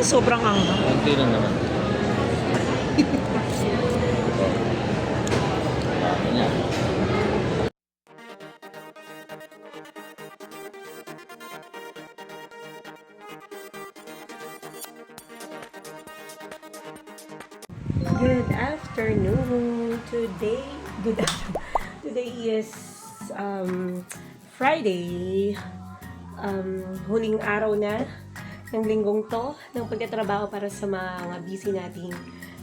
Sobrang anghang. Konti lang naman. Dami niya. Good afternoon. Today is Friday. Huling araw na ng linggong to ng pagtatrabaho para sa mga busy nating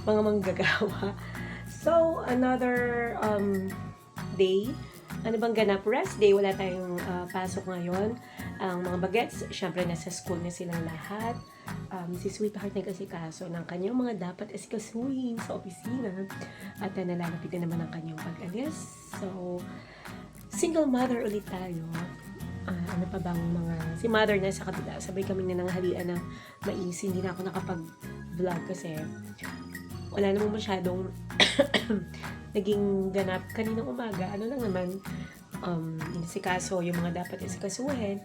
mga manggagawa. So, another day. Ano bang ganap? Rest day. Wala tayong pasok ngayon. Ang mga bagets, syempre nasa school na silang lahat. Si Sweetheart nag-asikaso ng kanyang mga dapat asikasuhin sa opisina. At nalalapit na naman ang kanyang pag-alis. So, single mother ulit tayo. Ano pa bang mga... Si mother na sa kabila. Sabay kami na nanghalian ng mais. Hindi na ako nakapag-vlog kasi wala namang masyadong naging ganap kaninang umaga. Ano lang naman, inasikaso yung mga dapat asikasuhin.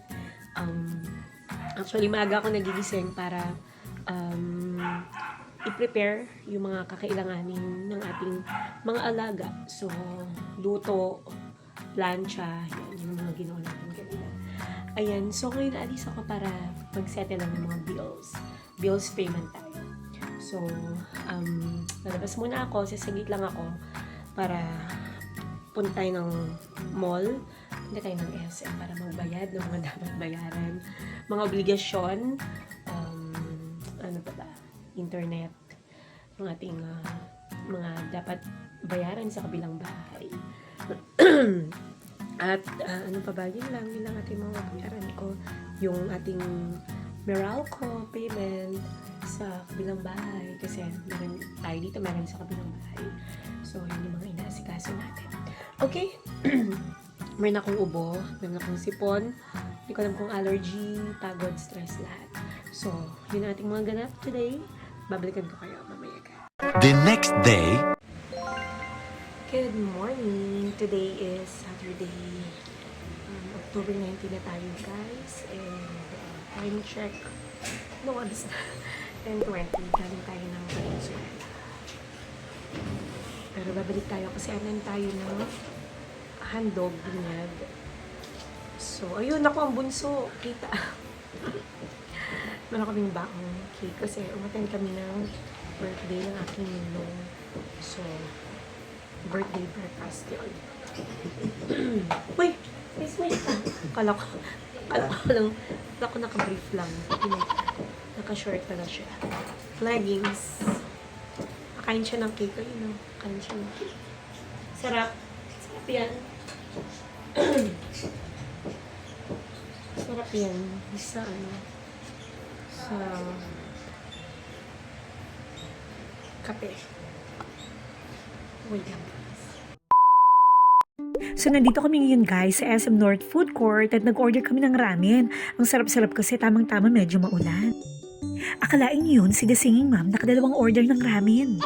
Actually, maaga ako nagigising para i-prepare yung mga kakailanganin ng ating mga alaga. So, luto, plancha, yan yung mga ginawa natin kanina. Ayan, so ngayon alis ako para mag-settle lang ng mga bills. Bills payment tayo. So, lalabas muna ako, sasagit lang ako para punta tayo ng mall, punta tayo ng SM para magbayad ng mga dapat bayaran, mga obligasyon, ano pa ba, internet, ng ating mga dapat bayaran sa kabilang bahay. At ano pa ba, yun lang ating mga bayaran ko, yung ating Meralco payment sa kabilang bahay kasi meron tayo dito, meron sa kabilang bahay. So, yun yung mga inaasikaso natin. Okay. Meron akong ubo, meron akong sipon, hindi ko alam kung allergy, pagod, stress, lahat. So, yun ating mga ganap today. Babalikan ko kayo mamaya. The next day. Good morning. Today is Saturday. October 19 na tayo, guys. And time check. No, oras na. 10:20. Galing tayo ng Valenzuela. Pero babalik tayo kasi anan tayo ng handog binyag. So, ayun ako ang bunso. Kita. Meron kaming baong cake kasi umattend kami ng birthday ng aking ninong. So, birthday breakfast yun. Uy! Wait. Kala ko naka-brief lang. Naka-short pala siya. Leggings. Kain siya ng cake. Ayun, kain siya ng cake. Sarap. Sarap yan. Sarap yan. Sa kape. Wait lang. So, nandito kami ngayon guys sa SM North Food Court at nag-order kami ng ramen. Ang sarap-sarap kasi tamang-tama medyo maulan. Akalain niyo yun, si The Singing Mom nakadalawang order ng ramen.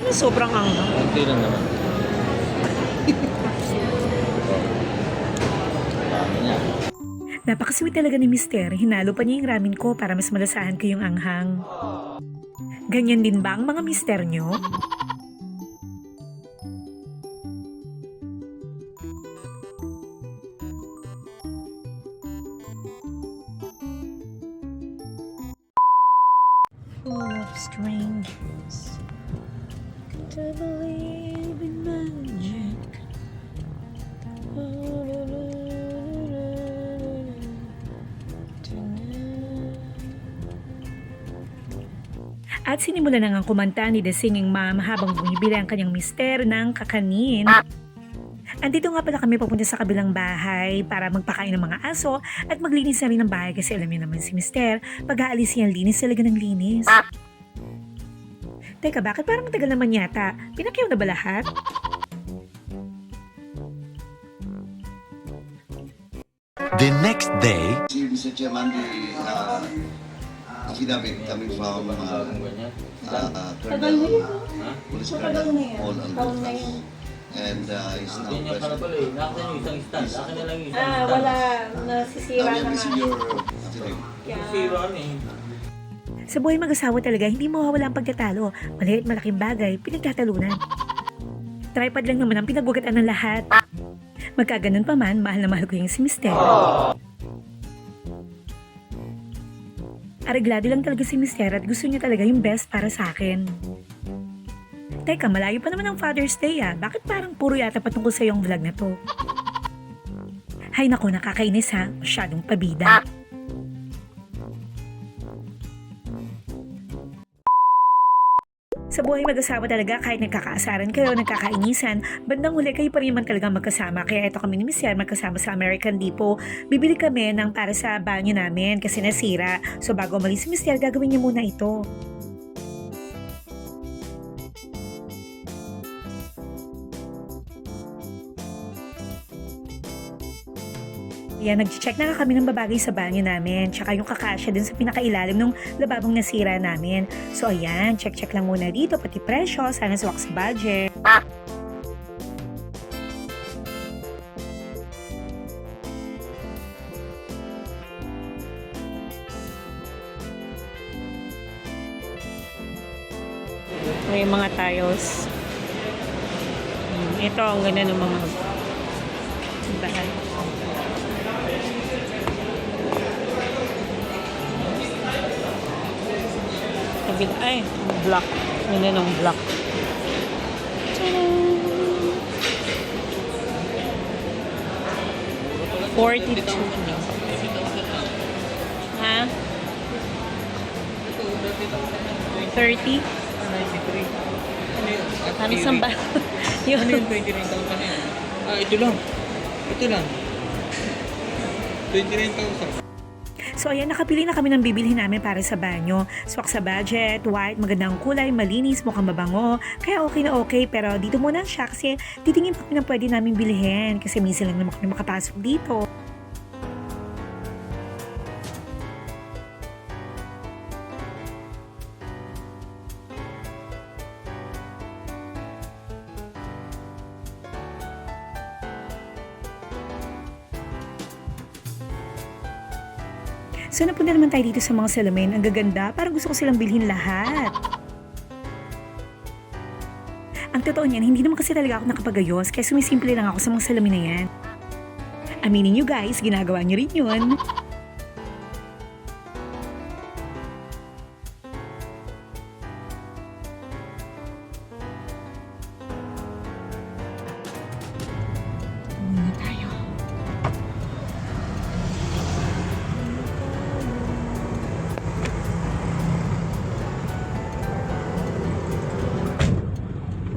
Sobrang anghang. Konti lang naman. Dami niya. Napakasweet talaga ni Mister. Hinalo pa niya yung ramen ko para mas malasahan ko yung anghang. Ganyan din ba ang mga mister nyo? Full of strangers to believe in magic. At sinimulan na ngang kumanta ni The Singing Mom habang bumibili ang kanyang mister ng kakanin. Andito nga pala kami papunta sa kabilang bahay para magpakain ng mga aso at maglinis na rin ng bahay kasi alam niyo naman si mister, pag-aalis niya linis talaga ng linis. Teka, bakit parang matagal naman yata? Pinakyaw na ba lahat? The next day. Si Mr. Chairman, the affidavit coming from Colonel Police Colonel Paul Albertas. And he's now Ganyan pala present. pala eh. Nakita niyo isang stand. Akin na lang yung isang stand. Wala. Nasisira Now we na have nga. received your affidavit. Sa buhay mag-asawa talaga, hindi mawawala ang pagtatalo. Maliit malaking bagay, pinagtatalunan. Tripod lang naman ang pinagugatan ng lahat. Magkaganon pa man, mahal na mahal ko yung si Mister. Areglado lang talaga si Mister at gusto niya talaga yung best para sa akin. Teka, malayo pa naman ang Father's Day ah. Bakit parang puro yata patungkol sa yung vlog na to? Hay nako, nakakainis ha. Masyadong pabida. Sa buhay mag-asawa talaga, kahit nagkakaasaran kayo, nagkakainisan, bandang huli kayo pa rin naman talaga magkasama. Kaya ito kami ni Michelle magkasama sa American Depot. Bibili kami ng para sa banyo namin kasi nasira. So bago umalis si Michelle, gagawin niya muna ito. Yan, nag-check na kami ng babagay sa banyo namin, tsaka yung kakasya dun sa pinakailalim ng lababong nasira namin. So ayan, check lang muna dito, pati presyo, sana swak sa budget. May mga tiles. Ito, ang ganda ng mga bahay. Ay, block. Yun ng block. Tadaan! 42. Ha? 30? Ano saan ba? Ano yung 29,000 na yan? Ito lang. Ito lang. 29,000. So ayan, nakapili na kami ng bibilhin namin para sa banyo. Swak sa budget, white, magandang kulay, malinis, mukhang mabango. Kaya okay na okay, pero dito muna siya kasi titingin pa kami ng pwede namin bilhin. Kasi minsan lang naman kami makapasok dito. So napunta naman tayo dito sa mga salamin. Ang gaganda, parang gusto ko silang bilhin lahat. Ang totoo niyan, hindi naman kasi talaga ako nakapagayos, kaya sumisimple lang ako sa mga salamin na yan. Aminin nyo guys, ginagawa nyo rin yun.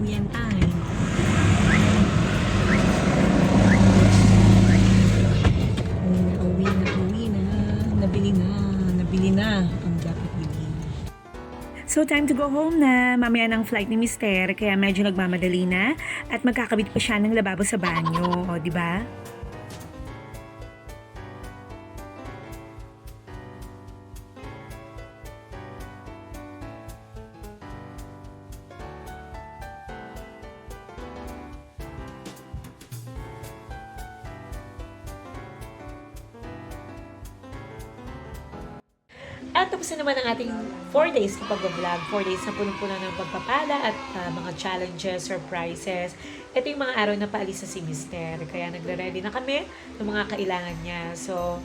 Uyan tayo. Uwi na. Nabili na ang dapat bilhin. So time to go home na. Mamaya ng flight ni Mister, kaya medyo nagmamadali na at magkakabit pa siya ng lababo sa banyo, o di ba? At tapos na naman ang ating 4 days na pag-vlog. 4 days na punong-puno ng pagpapala at mga challenges, surprises. Ito yung mga araw na paalis na si Mister. Kaya nagre-ready na kami ng mga kailangan niya. So,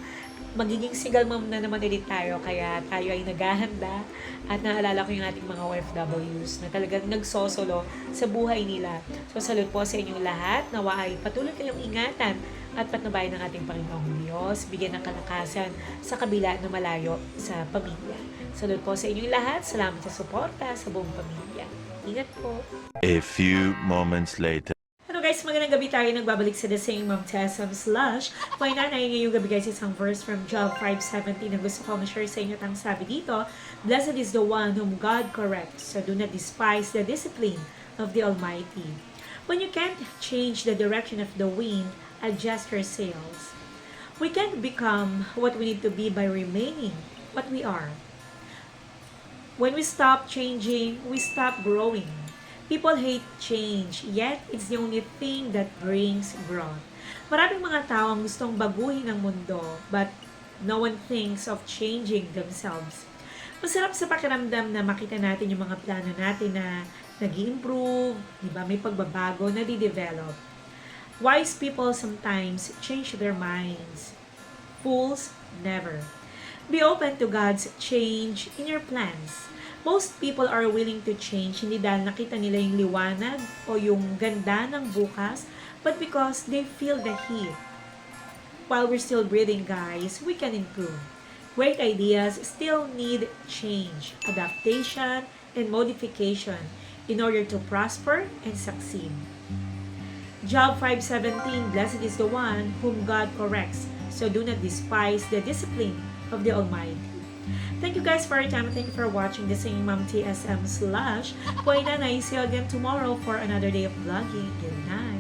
magiging single mom na naman ulit tayo. Kaya tayo ay naghahanda. At naalala ko yung ating mga OFWs na talagang nagsosolo sa buhay nila. So, salud po sa inyong lahat. Nawa ay patuloy kayong ingatan at patnubayan ng ating Panginoong Diyos, bigyan ng kalakasan sa kabila na malayo sa pamilya. Salud po sa inyong lahat. Salamat sa suporta sa buong pamilya. Ingat po. A few moments later. Hello guys, magandang gabi tayo. Nagbabalik sa The Singing Mom Tessam Slash. Kung inanay ngayong gabi guys, isang verse from Job 5:17 na gusto ko ma-share sa inyo. Ang sabi dito, Blessed is the one whom God corrects, so do not despise the discipline of the Almighty. When you can't change the direction of the wind, adjust your sails. We can't become what we need to be by remaining what we are. When we stop changing, we stop growing. People hate change, yet it's the only thing that brings growth. Maraming mga tao ang gustong baguhin ang mundo, but no one thinks of changing themselves. Masarap sa pakiramdam na makita natin yung mga plano natin na nag-i-improve, di ba? May pagbabago na di-develop. Wise people sometimes change their minds. Fools never. Be open to God's change in your plans. Most people are willing to change hindi dahil nakita nila yung liwanag o yung ganda ng bukas, but because they feel the heat. While we're still breathing, guys, we can improve. Great ideas still need change, adaptation, and modification in order to prosper and succeed. Job 5:17, blessed is the one whom God corrects, so do not despise the discipline of the Almighty. Thank you guys for your time and thank you for watching the Singing Mom TSM / Boy Nanay. See you again tomorrow for another day of vlogging. Good night.